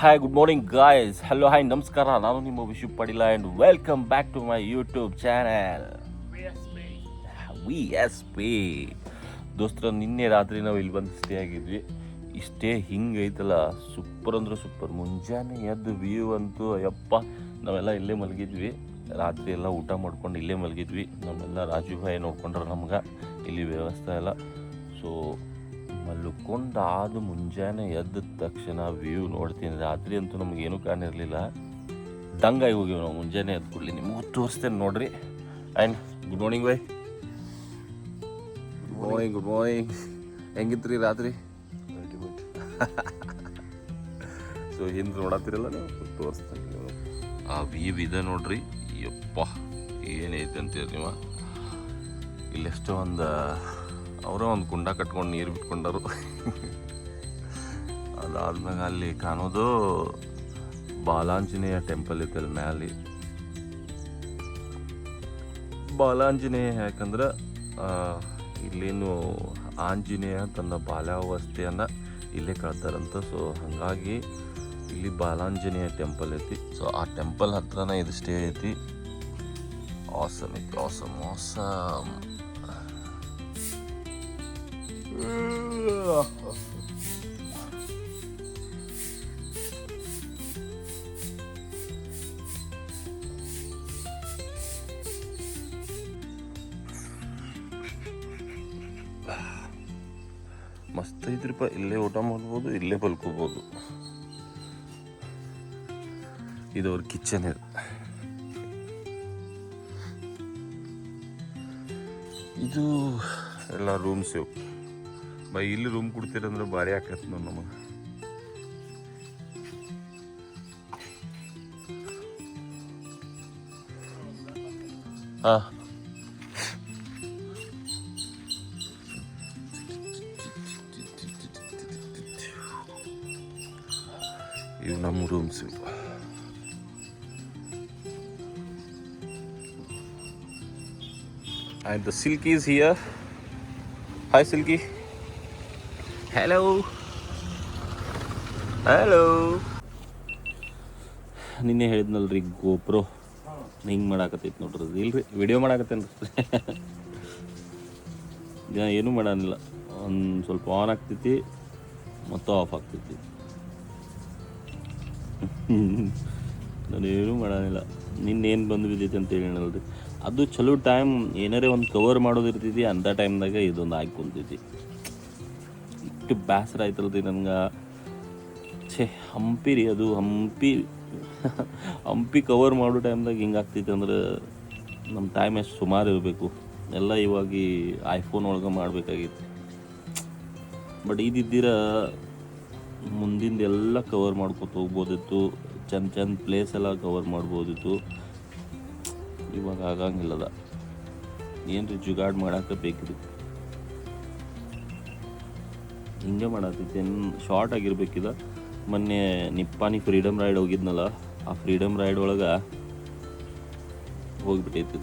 Hi good morning guys. Hello hi ನಮಸ್ಕಾರ. ನಾನು ನಿಮ್ಮ Vishu Padila and welcome back to my YouTube channel V S P. ದೋಸ್ತರ ನಿನ್ನೆ ರಾತ್ರಿ ನಾವು ಇಲ್ಲಿ ಬಂದು ಸ್ಟೇ ಆಗಿದ್ವಿ. ಈ ಸ್ಟೇ ಹಿಂಗೆ ಐತಲ್ಲ, ಸೂಪರ್ ಅಂದ್ರೆ ಸೂಪರ್. ಮುಂಜಾನೆ ಎದ್ದು ವ್ಯೂ ಅಂತೂ ಅಯ್ಯಪ್ಪ. ನಾವೆಲ್ಲ ಇಲ್ಲೇ ಮಲಗಿದ್ವಿ, ರಾತ್ರಿ ಎಲ್ಲ ಊಟ ಮಾಡ್ಕೊಂಡು ಇಲ್ಲೇ ಮಲಗಿದ್ವಿ. ನಮ್ಮೆಲ್ಲ ರಾಜು ಭಾಯಿ ನೋಡ್ಕೊಂಡ್ರೆ ನಮ್ಗೆ ಇಲ್ಲಿ ವ್ಯವಸ್ಥೆ ಎಲ್ಲ. ಸೊ ಮಲ್ಕೊಂಡಾದ ಮುಂಜಾನೆ ಎದ್ದ ತಕ್ಷಣ ವ್ಯೂ ನೋಡ್ತೀನಿ. ರಾತ್ರಿ ಅಂತೂ ನಮಗೇನು ಕಾಣಿರಲಿಲ್ಲ, ದಂಗಾಗಿ ಹೋಗಿವಿ ನಾವು. ಮುಂಜಾನೆ ಎದ್ದು ಕೊಡಲಿ ನಿಮಗೂ ತೋರಿಸ್ತೇನೆ ನೋಡ್ರಿ. ಆ್ಯಂಡ್ ಗುಡ್ ಮಾರ್ನಿಂಗ್ ಬೈ. Good morning. ಹೆಂಗಿತ್ರಿ ರಾತ್ರಿ? ಸೊ ಹಿಂದೆ ನೋಡತ್ತೀರಲ್ಲ ನೀವು, ತೋರಿಸ್ತೇನೆ. ಆ ವ್ಯೂ ಇದೆ ನೋಡ್ರಿ, ಯಪ್ಪ ಏನೈತೆ ಅಂತೀರಿ ನೀವು. ಇಲ್ಲೆಷ್ಟೋ ಅವರೇ ಒಂದು ಕುಂಡ ಕಟ್ಕೊಂಡು ನೀರು ಬಿಟ್ಕೊಂಡರು. ಅದಾದ್ಮ್ಯಾಗ ಅಲ್ಲಿ ಕಾಣೋದು ಬಾಲಾಂಜನೇಯ ಟೆಂಪಲ್ ಐತೆ ಅಲ್ಲಿ ಮ್ಯಾಲೆ. ಬಾಲಾಂಜನೇಯ ಯಾಕಂದ್ರೆ ಇಲ್ಲೇನು ಆಂಜನೇಯ ತನ್ನ ಬಾಲ್ಯಾವಸ್ಥೆಯನ್ನು ಇಲ್ಲೇ ಕಳ್ತಾರಂತ. ಸೊ ಹಾಗಾಗಿ ಇಲ್ಲಿ ಬಾಲಾಂಜನೇಯ ಟೆಂಪಲ್ ಐತಿ. ಸೊ ಆ ಟೆಂಪಲ್ ಹತ್ರನೇ ಇದು ಸ್ಟೇ ಐತಿ. ಆಸಮ್ ಐತಿ, ಆಸಮ್ ಆಸಮ್. ಮಸ್ತ್ ಐತ್ರಿಪ್ಪ. ಇಲ್ಲೇ ಊಟ ಮಾಡ್ಬೋದು, ಇಲ್ಲೇ ಬಲ್ಕೋಬೋದು. ಇದು ಅವ್ರ ಕಿಚನ್. ಇದು ಎಲ್ಲ ರೂಮ್ಸ್ ಇವು. ಬೈ ಇಲ್ಲಿ ರೂಮ್ ಕೊಡ್ತೀರಂದ್ರೆ ಭಾರಿ ಆಕೈತೆ ನೋಡಿ ನಮಗೆ. ಹಾಂ, ಇವು ನಮ್ಮ ರೂಮ್ಸ್ ಇವು. And the Silky is here. Hi Silky. Hello. Hello. ನಿನ್ನೆ ಹೇಳಿದ್ನಲ್ರಿ ಗೋಪ್ರೋ ಹಿಂಗೆ ಮಾಡಾಕತ್ತೈತಿ ನೋಡ್ರಿ. ಇಲ್ರಿ ವಿಡಿಯೋ ಮಾಡಾಕತ್ತೇನ್ರಿ. ಏನೂ ಮಾಡಾನಿಲ್ಲ. ಒಂದು ಸ್ವಲ್ಪ ಆನ್ ಆಗ್ತೈತಿ ಮತ್ತು ಆಫ್ ಆಗ್ತೈತಿ. ನಾನೇನು ಮಾಡಾನಿಲ್ಲ. ನಿನ್ನೇನು ಬಂದು ಬಿದ್ದೈತಿ ಅಂತ ಹೇಳಿನಲ್ರಿ. ಅದು ಚಲೋ ಟೈಮ್ ಏನಾರೇ ಒಂದು ಕವರ್ ಮಾಡೋದಿರ್ತೈತಿ, ಅಂಥ ಟೈಮ್ದಾಗ ಇದೊಂದು ಆಗಿ ಕುಂತೈತಿ. ಇಷ್ಟು ಬೇಸರ ಆಯ್ತಲ್ರಿ ನನಗೆ. ಹಂಪಿ ರೀ ಅದು. ಹಂಪಿ ಕವರ್ ಮಾಡೋ ಟೈಮ್ದಾಗ ಹಿಂಗೆ ಆಗ್ತೈತಿ ಅಂದ್ರೆ ನಮ್ಮ ಟೈಮ್ ಎಷ್ಟು ಸುಮಾರು ಇರಬೇಕು. ಎಲ್ಲ ಇವಾಗ ಐಫೋನ್ ಒಳಗೆ ಮಾಡಬೇಕಾಗಿತ್ತು. ಬಟ್ ಇದಿದ್ದೀರ ಮುಂದಿಂದ ಎಲ್ಲ ಕವರ್ ಮಾಡ್ಕೊತ ಹೋಗ್ಬೋದಿತ್ತು. ಚಂದ ಪ್ಲೇಸ್ ಎಲ್ಲ ಕವರ್ ಮಾಡ್ಬೋದಿತ್ತು. ಇವಾಗ ಆಗಂಗಿಲ್ಲದ. ಏನು ರೀ ಜುಗಾಡ್ ಮಾಡಕ್ಕೆ ಬೇಕಿದೆ. ಹಿಂಗೆ ಮಾಡತ್ತೈತಿ. ಏನು ಶಾರ್ಟ್ ಆಗಿರ್ಬೇಕಿದ. ಮೊನ್ನೆ ನಿಪ್ಪಾನಿ ಫ್ರೀಡಮ್ ರೈಡ್ ಹೋಗಿದ್ನಲ್ಲ, ಆ ಫ್ರೀಡಮ್ ರೈಡ್ ಒಳಗೆ ಹೋಗಿಬಿಟ್ಟೈತಿ.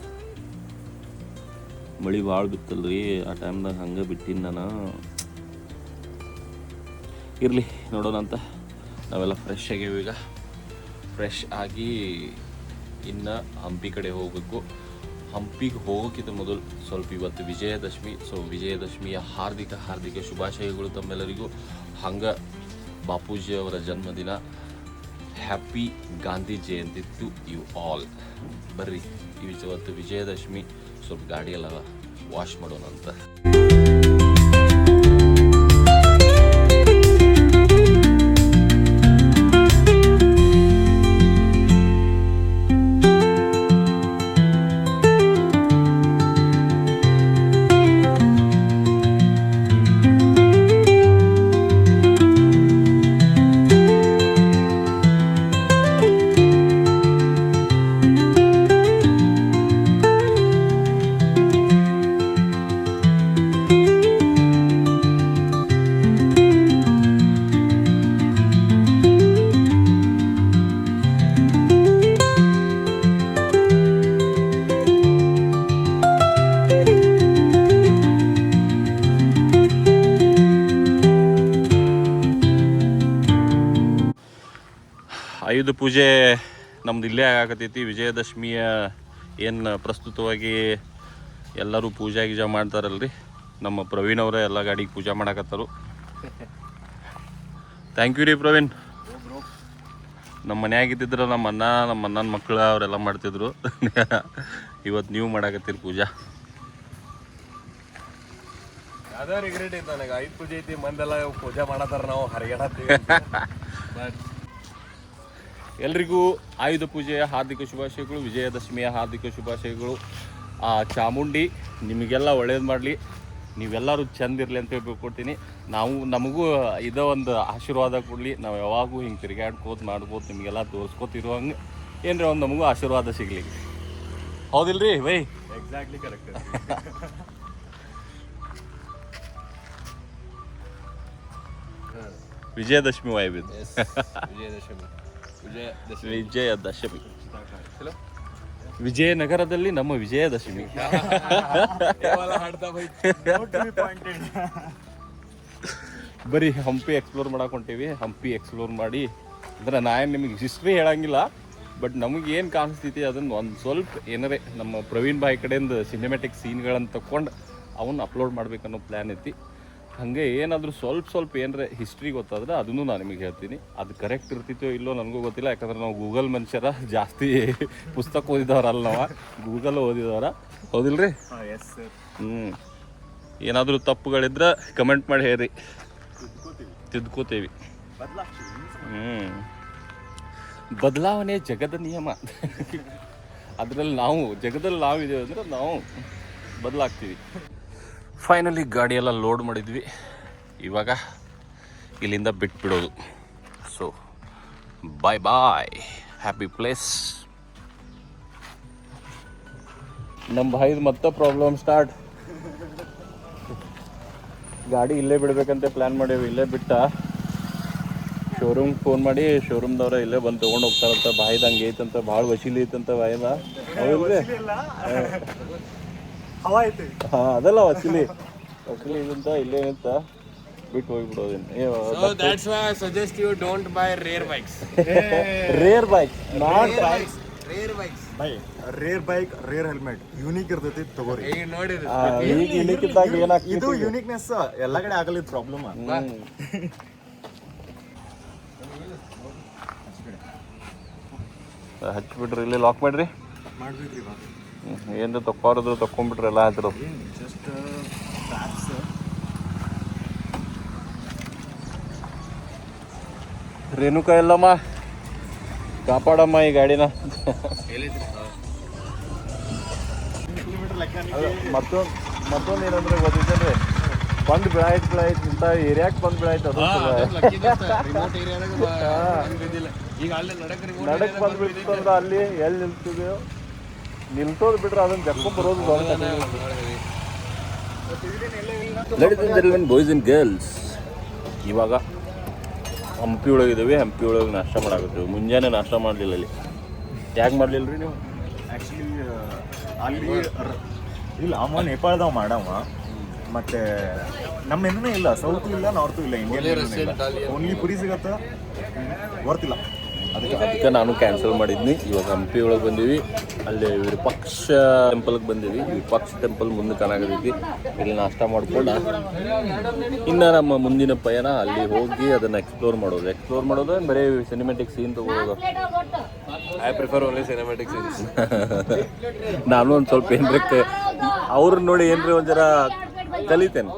ಮಳೆ ಭಾಳ ಬಿತ್ತಲ್ರಿ ಆ ಟೈಮ್ದಾಗ. ಹಂಗೆ ಬಿಟ್ಟಿನಿ ನಾನು. ಇರಲಿ ನೋಡೋಣ ಅಂತ ನಾವೆಲ್ಲ ಫ್ರೆಶ್ ಆಗ್ಯಾವ. ಈಗ ಫ್ರೆಶ್ ಆಗಿ ಇನ್ನು ಹಂಪಿ ಕಡೆ ಹೋಗಬೇಕು. ಹಂಪಿಗೆ ಹೋಗೋಕ್ಕಿಂತ ಮೊದಲು ಸ್ವಲ್ಪ ಇವತ್ತು ವಿಜಯದಶಮಿ. ಸೊ ವಿಜಯದಶಮಿಯ ಹಾರ್ದಿಕ ಶುಭಾಶಯಗಳು ತಮ್ಮೆಲ್ಲರಿಗೂ. ಹಂಗೆ ಬಾಪೂಜಿ ಅವರ ಜನ್ಮದಿನ. Happy Gandhi Jayanti to you all. ಬರ್ರಿ ಇವತ್ತು ವಿಜಯದಶಮಿ, ಸ್ವಲ್ಪ ಗಾಡಿಯೆಲ್ಲ ವಾಶ್ ಮಾಡೋಣ ಅಂತ. ಆಯುಧ ಪೂಜೆ ನಮ್ದು ಇಲ್ಲೇ ಆಗತೈತಿ. ವಿಜಯದಶಮಿಯ ಏನು ಪ್ರಸ್ತುತವಾಗಿ ಎಲ್ಲರೂ ಪೂಜೆ ಗೀಜೆ ಮಾಡ್ತಾರಲ್ರಿ, ನಮ್ಮ ಪ್ರವೀಣ್ ಅವರೇ ಎಲ್ಲ ಗಾಡಿಗೆ ಪೂಜೆ ಮಾಡಕತ್ತಾರು. ಥ್ಯಾಂಕ್ ಯು ರೀ ಪ್ರವೀಣ್. ನಮ್ಮ ಮನ್ಯಾಗಿದ್ದಿದ್ರು ನಮ್ಮ ಅಣ್ಣನ ಮಕ್ಕಳು ಅವರೆಲ್ಲ ಮಾಡ್ತಿದ್ರು. ಇವತ್ತು ನೀವು ಮಾಡಾಕತ್ತೀರಿ ಪೂಜಾ. ಅದೇ ರಿಗ್ರೆಟ್ ಐತೆ ನನಗೆ. ಆಯುಧ ಪೂಜೆ ಐತಿ, ಮಂದೆಲ್ಲ ಪೂಜೆ ಮಾಡತ್ತಾರ, ನಾವು ಹರಿಗಾಡತ್ತೀವಿ. ಎಲ್ರಿಗೂ ಆಯುಧ ಪೂಜೆಯ ಹಾರ್ದಿಕ ಶುಭಾಶಯಗಳು, ವಿಜಯದಶಮಿಯ ಹಾರ್ದಿಕ ಶುಭಾಶಯಗಳು. ಆ ಚಾಮುಂಡಿ ನಿಮಗೆಲ್ಲ ಒಳ್ಳೇದು ಮಾಡಲಿ, ನೀವೆಲ್ಲರೂ ಚಂದ ಇರಲಿ ಅಂತ ಹೇಳ್ಕೊಡ್ತೀನಿ. ನಮಗೂ ಇದೋ ಒಂದು ಆಶೀರ್ವಾದ ಕೊಡಲಿ. ನಾವು ಯಾವಾಗೂ ಹಿಂಗೆ ತಿರುಗಾಡ್ಕೋದು ಮಾಡ್ಬೋದು, ನಿಮಗೆಲ್ಲ ತೋರಿಸ್ಕೋತಿರುವಂಗೆ ಏನರ ಒಂದು ನಮಗೂ ಆಶೀರ್ವಾದ ಸಿಗಲಿ. ಹೌದಿಲ್ರಿ ಬೈ? Exactly correct. ವಿಜಯದಶಮಿ ವಾಯ್ಬಿದ್ದು. ವಿಜಯದಶಮಿ. ವಿಜಯನಗರದಲ್ಲಿ ನಮ್ಮ ವಿಜಯದಶಮಿ. ಬರೀ ಹಂಪಿ ಎಕ್ಸ್ಪ್ಲೋರ್ ಮಾಡಕ್ಕೆ ಹೊಂಟೀವಿ. ಹಂಪಿ ಎಕ್ಸ್ಪ್ಲೋರ್ ಮಾಡಿ ಅಂದ್ರೆ ನಾನು ನಿಮಗೆ ಹಿಸ್ಟ್ರಿ ಹೇಳಂಗಿಲ್ಲ, ಬಟ್ ನಮಗೆ ಏನು ಕಾಣಿಸ್ತೈತಿ ಅದನ್ನು ಒಂದು ಸ್ವಲ್ಪ ಏನಾರೇ ನಮ್ಮ ಪ್ರವೀಣ್ ಬಾಯ್ ಕಡೆಯಿಂದ ಸಿನಿಮ್ಯಾಟಿಕ್ ಸೀನ್ಗಳನ್ನು ತಗೊಂಡು ಅವನ್ನ ಅಪ್ಲೋಡ್ ಮಾಡ್ಬೇಕನ್ನೋ ಪ್ಲ್ಯಾನ್ ಐತಿ. ಹಾಗೆ ಏನಾದರೂ ಸ್ವಲ್ಪ ಏನಾರ ಹಿಸ್ಟ್ರಿ ಗೊತ್ತಾದ್ರೆ ಅದನ್ನು ನಾನು ನಿಮಗೆ ಹೇಳ್ತೀನಿ. ಅದು ಕರೆಕ್ಟ್ ಇರ್ತಿತ್ತೋ ಇಲ್ಲೋ ನನಗೂ ಗೊತ್ತಿಲ್ಲ, ಯಾಕಂದ್ರೆ ನಾವು ಗೂಗಲ್ ಮನುಷ್ಯರ ಜಾಸ್ತಿ ಪುಸ್ತಕ ಓದಿದವ್ರಲ್ಲ, ನಾವು ಗೂಗಲ್ ಓದಿದವರ. ಹೌದಿಲ್ರಿ? ಏನಾದರೂ ತಪ್ಪುಗಳಿದ್ರೆ ಕಮೆಂಟ್ ಮಾಡಿ ಹೇಳ್ರಿ, ತಿದ್ಕೋತೇವಿ. ಬದಲಾವಣೆ ಜಗದ ನಿಯಮ. ಅದರಲ್ಲಿ ಜಗದಲ್ಲಿ ನಾವಿದ್ದೇವೆ ಅಂದ್ರೆ ನಾವು ಬದಲಾಗ್ತೀವಿ. ಫೈನಲಿ ಗಾಡಿಯೆಲ್ಲ ಲೋಡ್ ಮಾಡಿದ್ವಿ. ಇವಾಗ ಇಲ್ಲಿಂದ ಬಿಟ್ಬಿಡೋದು. ಸೊ ಬಾಯ್ ಹ್ಯಾಪಿ ಪ್ಲೇಸ್. ನಮ್ಮ ಭಾಯಿದು ಮತ್ತೆ ಪ್ರಾಬ್ಲಮ್ ಸ್ಟಾರ್ಟ್. ಗಾಡಿ ಇಲ್ಲೇ ಬಿಡ್ಬೇಕಂತ ಪ್ಲ್ಯಾನ್ ಮಾಡೇವಿ. ಇಲ್ಲೇ ಬಿಟ್ಟ ಶೋರೂಮ್ಗೆ ಫೋನ್ ಮಾಡಿ ಶೋರೂಮ್ದವ್ರ ಇಲ್ಲೇ ಬಂದು ತೊಗೊಂಡು ಹೋಗ್ತಾರಂತ. ಬಾಯಿದ ಹಂಗೆ ಐತಂತ, ಭಾಳ ವಸೀಲಿ ಐತಂತ ಬಾಯಿದ. ಹೌದಿಲ್ರಿ? ಹಾಂ, ಅದಲ್ಲ ವಸೀಲಿ ಇದಂತ ಇಲ್ಲೇನಂತ ಬಿಟ್ಟು ಹೋಗ್ಬಿಡೋದೇನು. Rare bike not bikes. Rare bike, rare helmet unique ಇರ್ತೈತಿ, ತಗೋರಿ. ಈಗ ಯೂನಿಕ್ ಇದ್ದಾಗ ಏನಾಗ್ತದೆ, ಇದು ಯೂನಿಕ್ನೆಸ್ ಎಲ್ಲ ಕಡೆ ಆಗಲಿದ್ ಪ್ರಾಬ್ಲಮ್. ಹಚ್ಬಿಡ್ರಿ, ಇಲ್ಲಿ ಲಾಕ್ ಮಾಡ್ರಿ. ಏನು ತಕ್ಕೊಂಬಿಟ್ರಿ ಎಲ್ಲ ಹಚ್ಚಿರೋ. ಜಸ್ಟ್ ರೇಣುಕಾ ಎಲ್ಲಮ್ಮ ಕಾಪಾಡಮ್ಮ ಈ ಗಾಡಿನ. ಮತ್ತೊಂದು ಏನಂದ್ರೆ ಗೊತ್ತಿದ್ದೇನೆ, ಬಂದು ಬೆಳಾಯ್ತು ಇಂಥ ಏರಿಯಾಕ್ಕೆ ಬಂದು ಬೆಳಾಯ್ತು. ಅದು ನಡಕ್ ಬಂದು ಬಿಡ್ತಂದ್ರೆ ಅಲ್ಲಿ ಎಲ್ಲಿ ನಿಲ್ತಿದೆಯೋ ನಿಲ್ಸೋದು ಬಿಟ್ರೆ ಅದನ್ನ ಜಕ್ಕೊಂಡ್ ಬರೋದು ದೊಡ್ಡ. ಬಾಯ್ಸ್ ಆ್ಯಂಡ್ ಗರ್ಲ್ಸ್, ಇವಾಗ ಹಂಪಿ ಒಳಗಿದ್ದೀವಿ. ಹಂಪಿ ಒಳಗೆ ನಾಷ್ಟ ಮಾಡಾಕತ್ತೀವಿ. ಮುಂಜಾನೆ ನಾಷ್ಟ ಮಾಡಲಿಲ್ಲ. ಅಲ್ಲಿ ಯಾಕೆ ಮಾಡಲಿಲ್ಲ ರೀ ನೀವು? ಆ್ಯಕ್ಚುಲಿ ಅಲ್ಲಿ ಇಲ್ಲ, ಅವ ನೇಪಾಳದವ ಮಾಡವ. ಮತ್ತು ನಮ್ಮ ಏನೂ ಇಲ್ಲ, ಸೌತು ಇಲ್ಲ, ನಾರ್ತು ಇಲ್ಲ, ಇಂಡಿಯನ್ ಓನ್ಲಿ ಪುರಿ ಸಿಗತ್ತ, ವರ್ತಿಲ್ಲ. ಅದಕ್ಕೆ ನಾನು ಕ್ಯಾನ್ಸಲ್ ಮಾಡಿದ್ನಿ. ಇವಾಗ ಹಂಪಿ ಒಳಗೆ ಬಂದೀವಿ. ಅಲ್ಲಿ ವಿರೂಪಾಕ್ಷ ಟೆಂಪಲ್ಗೆ ಬಂದೀವಿ. ವಿರೂಪಾಕ್ಷ ಟೆಂಪಲ್ ಮುಂದೆ ಕಾಣಾಕತ್ತೈತಿ. ಇಲ್ಲಿ ನಾಷ್ಟ ಮಾಡ್ಕೊಂಡು ಇನ್ನು ನಮ್ಮ ಮುಂದಿನ ಪಯಣ ಅಲ್ಲಿ ಹೋಗಿ ಅದನ್ನು ಎಕ್ಸ್ಪ್ಲೋರ್ ಮಾಡೋದು ಬರೀ ಸಿನಿಮ್ಯಾಟಿಕ್ ಸೀನ್ ತಗೊಳ್ಳೋದು. I prefer only cinematic scenes. ನಾನು ಒಂದು ಸ್ವಲ್ಪ ಏನ್ರಿ ಅವ್ರನ್ನ ನೋಡಿ ಏನ್ರಿ ಒಂಥರ ಕಲಿತೇನೆ.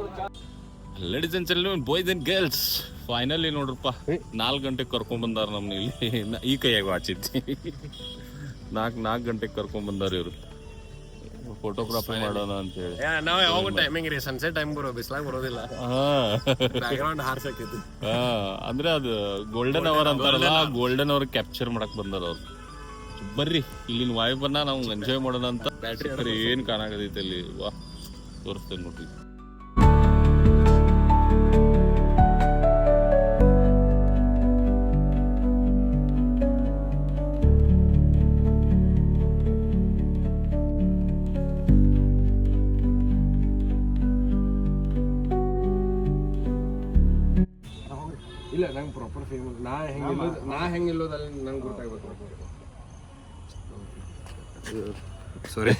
Ladies and gentlemen, boys and girls, finally ನೋಡ್ರಪ್ಪ 4 ಗಂಟೆಗೆ ಕರ್ಕೊಂಡ್ಬಂದಾರ ನಮ್ಮನ್ನ. ಇಲ್ಲಿ ಈ ಕೈಯಾಗ ವಾಚಿದ್ವಿ. 4 ಗಂಟೆಗೆ ಕರ್ಕೊಂಡ್ಬಂದಾರ ಇವರು ಫೋಟೋಗ್ರಾಫಿ ಮಾಡೋಣ ಅಂತ ಹೇಳಿ. ನಾವು ಯಾವಾಗ ಟೈಮಿಂಗ್ ರೀ, ಸನ್ಸೆಟ್ ಟೈಮ್ ಬಿಸ್ಲಾಗ ಬರೋದಿಲ್ಲ. ಬ್ಯಾಕ್ಗ್ರೌಂಡ್ ಹಾರ್ಸಕ್ಕಿತ್ತು. ಅಂದ್ರೆ ಅದು ಗೋಲ್ಡನ್ ಅವರ್ ಅಂತಾರಲ್ಲ, ಗೋಲ್ಡನ್ ಅವರ್ ಕ್ಯಾಪ್ಚರ್ ಮಾಡಕ್ ಬಂದಾರ ಅವ್ರು. ಬರ್ರಿ ಇಲ್ಲಿನ ವಾಯ್ಬನ್ನ ನಾವು ಎಂಜಾಯ್ ಮಾಡೋಣ ಅಂತ. ಬ್ಯಾಟ್ರಿ ಏನು ಕಾಣಾಕತೈತೆ ಅಲ್ಲಿ, ವಾ ತೋರಿಸ್ತೇನೆ ನೋಡ್ರಿ. ಇಲ್ಲ, ನಂಗೆ ಪ್ರಾಪರ್ ನಾ ಹೆಂಗಿಲ್ಲೋದಲ್ಲಿ ನಂಗೆ ಗೊತ್ತಾಗ್ಬೇಕು. ಸಾರಿ.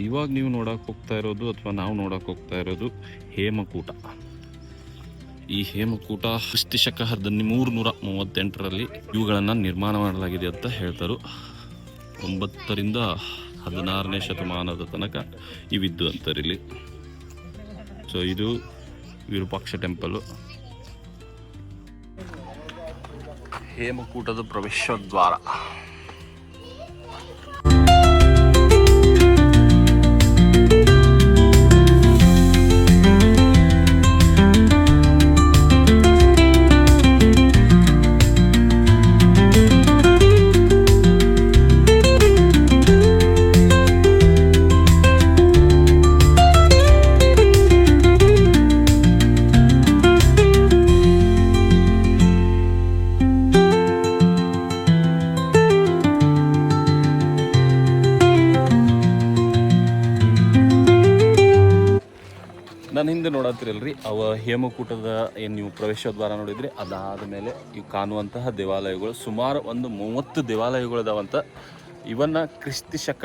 ಇವಾಗ ನೀವು ನೋಡಕ್ಕೆ ಹೋಗ್ತಾ ಇರೋದು ಅಥವಾ ನಾವು ನೋಡಕ್ಕೆ ಹೋಗ್ತಾ ಇರೋದು ಹೇಮಕೂಟ. ಈ ಹೇಮಕೂಟ ಕ್ರಿಸ್ತಶಕ 1338ರಲ್ಲಿ ಇವುಗಳನ್ನು ನಿರ್ಮಾಣ ಮಾಡಲಾಗಿದೆ ಅಂತ ಹೇಳ್ತಾರೆ. 9ರಿಂದ 16ನೇ ಶತಮಾನದ ತನಕ ಇವಿದ್ದು ಅಂತಾರೆ ಇಲ್ಲಿ. ಸೊ ಇದು ವಿರೂಪಾಕ್ಷ ಟೆಂಪಲ್ಲು. ಹೇಮಕೂಟದ ಪ್ರವೇಶ ದ್ವಾರ. ನಾನು ಹಿಂದೆ ನೋಡತ್ತಿರಲ್ರಿ ಅವ ಹೇಮಕೂಟದ ಏನು ನೀವು ಪ್ರವೇಶ ದ್ವಾರ ನೋಡಿದ್ರಿ, ಅದಾದ ಮೇಲೆ ಇವು ಕಾಣುವಂತಹ ದೇವಾಲಯಗಳು ಸುಮಾರು ಒಂದು 30 ದೇವಾಲಯಗಳು ಅದಾವಂತ. ಇವನ್ನ ಕ್ರಿಸ್ತಶಕ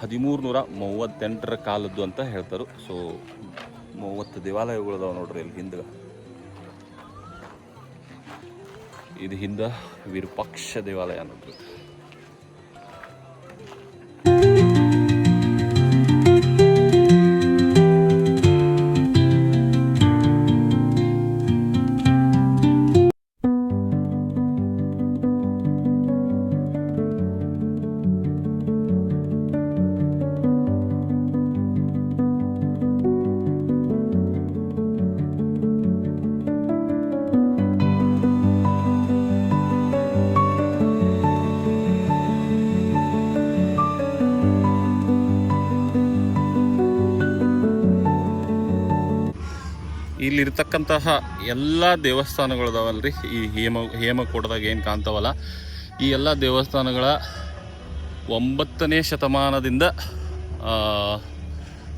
1338ರ ಕಾಲದ್ದು ಅಂತ ಹೇಳ್ತಾರೆ. ಸೊ 30 ದೇವಾಲಯಗಳು ಅದಾವ ನೋಡ್ರಿ ಇಲ್ಲಿ ಹಿಂದೆ. ಇದು ಹಿಂದೆ ವಿರೂಪಾಕ್ಷ ದೇವಾಲಯ ನೋಡ್ರಿ. ಇಲ್ಲಿರ್ತಕ್ಕಂತಹ ಎಲ್ಲ ದೇವಸ್ಥಾನಗಳದಾವಲ್ರಿ, ಈ ಹೇಮಕೂಟದಾಗ ಏನು ಕಾಣ್ತಾವಲ್ಲ, ಈ ಎಲ್ಲ ದೇವಸ್ಥಾನಗಳ 9ನೇ ಶತಮಾನದಿಂದ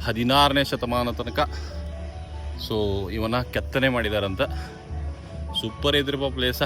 16ನೇ ಶತಮಾನ ತನಕ ಸೊ ಇವನ್ನ ಕೆತ್ತನೆ ಮಾಡಿದಾರಂತ. ಸೂಪರ್ ಇದ್ರಿಪ್ಪ ಪ್ಲೇಸ.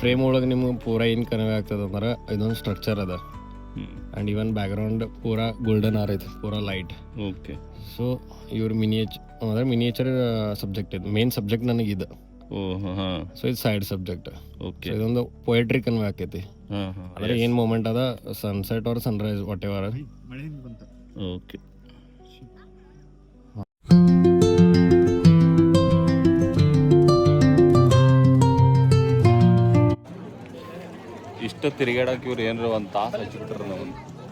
ಫ್ರೇಮ್ ಒಳಗೆ ನಿಮ್ಗೆ ಪೂರಾ ಏನು ಕನ್ವೆ ಆಗ್ತದೆ ಅಂದ್ರೆ ಇದೊಂದು ಸ್ಟ್ರಕ್ಚರ್ ಅದ. ಆ್ಯಂಡ್ ಇವನ್ ಬ್ಯಾಕ್ಗ್ರೌಂಡ್ ಪೂರಾ ಗೋಲ್ಡನ್ ಆರ್ ಐತೆ, ಪೂರಾ ಲೈಟ್. ಓಕೆ. ಸೊ ಇವ್ರ ಮಿನಿಯೇಚರ್ ಸಬ್ಜೆಕ್ಟ್ ಇದು, ಮೇನ್ ಸಬ್ಜೆಕ್ಟ್ ನನಗಿದೆ. ಸೊ ಇದು ಸೈಡ್ ಸಬ್ಜೆಕ್ಟ್. ಓಕೆ. ಇದೊಂದು ಪೊಯೆಟ್ರಿ ಕನ್ವೆ ಆಕೈತಿ. ಅಂದ್ರೆ ಏನು ಮೂಮೆಂಟ್ ಅದ, sunset or sunrise whatever. Okay. ಇಷ್ಟ ತಿರುಗಾಡಕ್ಕೆ ಇವ್ರು ಏನಾರ ಒಂದು ತಾಸು ಹಚ್ಚಿಬಿಟ್ರೆ ನಾವು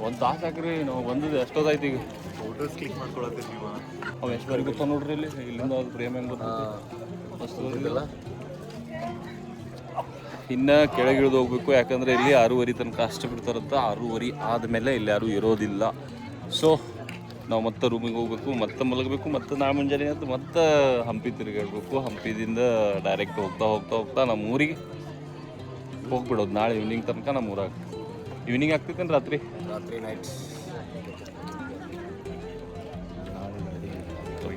ಒಂದು ತಾಸು ಹಾಕ್ರಿ ನಾವು ಬಂದಿದ್ದು ಎಷ್ಟೊತ್ತಾಯ್ತು ಈಗ. ಫೋಟೋಸ್ ಕ್ಲಿಕ್ ಮಾಡ್ಕೊಳತ್ತೀರಿ ನೀವು. ಅವು ಎಷ್ಟು ಬಾರಿ ಗೊತ್ತ ನೋಡ್ರಿ ಇಲ್ಲಿ ಇಲ್ಲಿಂದ ಅದು ಪ್ರೇಮ್ ಹೆಂಗೆ ಗೊತ್ತಿಲ್ಲ. ಇನ್ನು ಕೆಳಗಿಳಿದು ಹೋಗ್ಬೇಕು, ಯಾಕಂದರೆ ಇಲ್ಲಿ 6:30 ತನಕ ಅಷ್ಟು ಬಿಡ್ತಾರಂತ. 6:30 ಆದಮೇಲೆ ಇಲ್ಲಿ ಯಾರೂ ಇರೋದಿಲ್ಲ. ಸೊ ನಾವು ಮತ್ತೆ ರೂಮಿಗೆ ಹೋಗ್ಬೇಕು, ಮತ್ತೆ ಮಲಗಬೇಕು, ಮತ್ತೆ ನಾಳೆ ಮುಂಜಾನೆ ಅಂತ ಮತ್ತೆ ಹಂಪಿ ತಿರುಗಾಡಬೇಕು. ಹಂಪಿದಿಂದ ಡೈರೆಕ್ಟ್ ಹೋಗ್ತಾ ನಮ್ಮ ಊರಿಗೆ ಹೋಗ್ಬಿಡೋದು. ನಾಳೆ ಈವ್ನಿಂಗ್ ತನಕ ನಮ್ಮ ಊರಾಗ ಈವ್ನಿಂಗ್ ಆಗ್ತೈತೇನು ರಾತ್ರಿ ನೈಟ್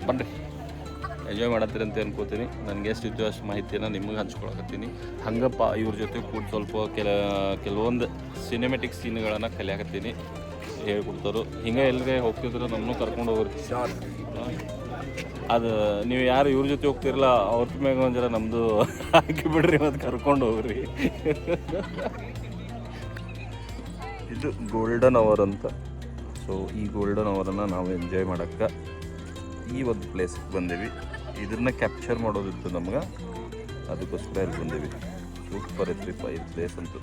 ಬನ್ರಿ, ಎಂಜಾಯ್ ಮಾಡತ್ತೀರಿ ಅಂತ ಅನ್ಕೋತೀನಿ. ನನಗೆ ಎಷ್ಟು ಇತ್ತು ಅಷ್ಟು ಮಾಹಿತಿಯನ್ನು ನಿಮಗೆ ಹಂಚ್ಕೊಳಕತ್ತೀನಿ. ಹಂಗಪ್ಪ ಇವ್ರ ಜೊತೆ ಕೂಡ ಸ್ವಲ್ಪ ಕೆಲವೊಂದು ಸಿನಿಮೆಟಿಕ್ ಸೀನ್ಗಳನ್ನು ಕಲಿಯಾಕತ್ತೀನಿ, ಹೇಳ್ಕೊಡ್ತಾರೋ. ಹಿಂಗೆ ಎಲ್ಲರೇ ಹೋಗ್ತಿದ್ರು ನಮ್ಮನ್ನು ಕರ್ಕೊಂಡು ಹೋಗ್ರಿ. ಅದು ನೀವು ಯಾರು ಇವ್ರ ಜೊತೆ ಹೋಗ್ತಿರಲ್ಲ ಅವ್ರ ಮ್ಯಾಗ ಒಂದು ಜರ ನಮ್ಮದು ಹಾಕಿ ಬಿಡ್ರಿ, ಮತ್ತು ಕರ್ಕೊಂಡು ಹೋಗ್ರಿ. ಇದು ಗೋಲ್ಡನ್ ಅವರ್ ಅಂತ. ಸೊ ಈ ಗೋಲ್ಡನ್ ಅವರನ್ನು ನಾವು ಎಂಜಾಯ್ ಮಾಡೋಕ್ಕೆ ಈ ಒಂದು ಪ್ಲೇಸ್ಗೆ ಬಂದೇವಿ. ಇದನ್ನು ಕ್ಯಾಪ್ಚರ್ ಮಾಡೋದಿತ್ತು ನಮ್ಗೆ, ಅದಕ್ಕೋಸ್ಕರ ಇಲ್ಲಿ ಬಂದೇವಿ. ಸೂಪರ್ ಐತ್ರಿಪ್ಪ ಈ ಪ್ಲೇಸ್ ಅಂತೂ.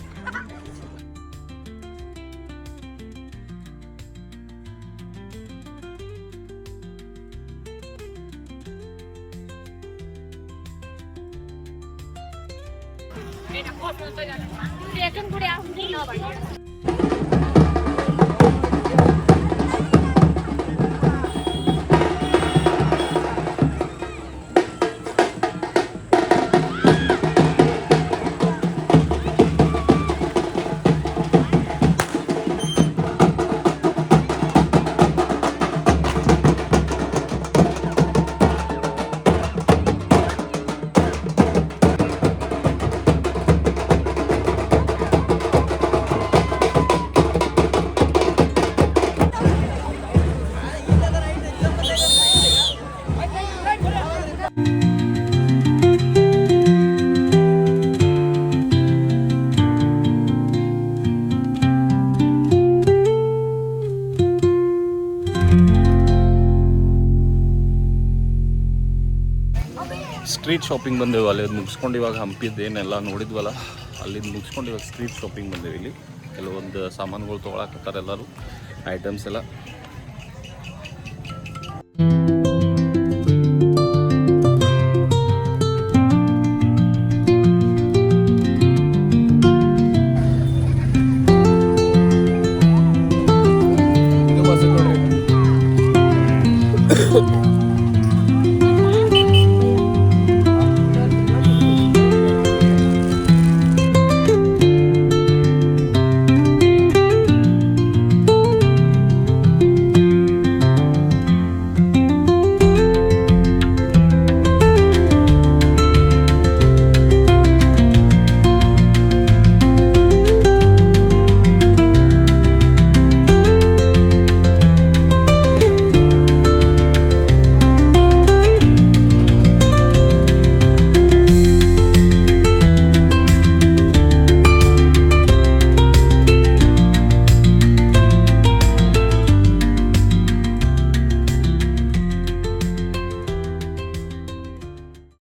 ಸ್ಟ್ರೀಟ್ ಶಾಪಿಂಗ್ ಬಂದೇವು. ಅಲ್ಲಿ ಮುಗಿಸ್ಕೊಂಡು ಇವಾಗ ಹಂಪಿದ್ದು ಏನೆಲ್ಲ ನೋಡಿದ್ವಲ್ಲ ಅಲ್ಲಿಂದ ಮುಗಿಸ್ಕೊಂಡು ಇವಾಗ ಸ್ಟ್ರೀಟ್ ಶಾಪಿಂಗ್ ಬಂದೇವಿ. ಇಲ್ಲಿ ಕೆಲವೊಂದು ಸಾಮಾನುಗಳು ತೊಗೊಳಕತ್ತಾರೆ ಎಲ್ಲರೂ, ಐಟಮ್ಸ್ ಎಲ್ಲ.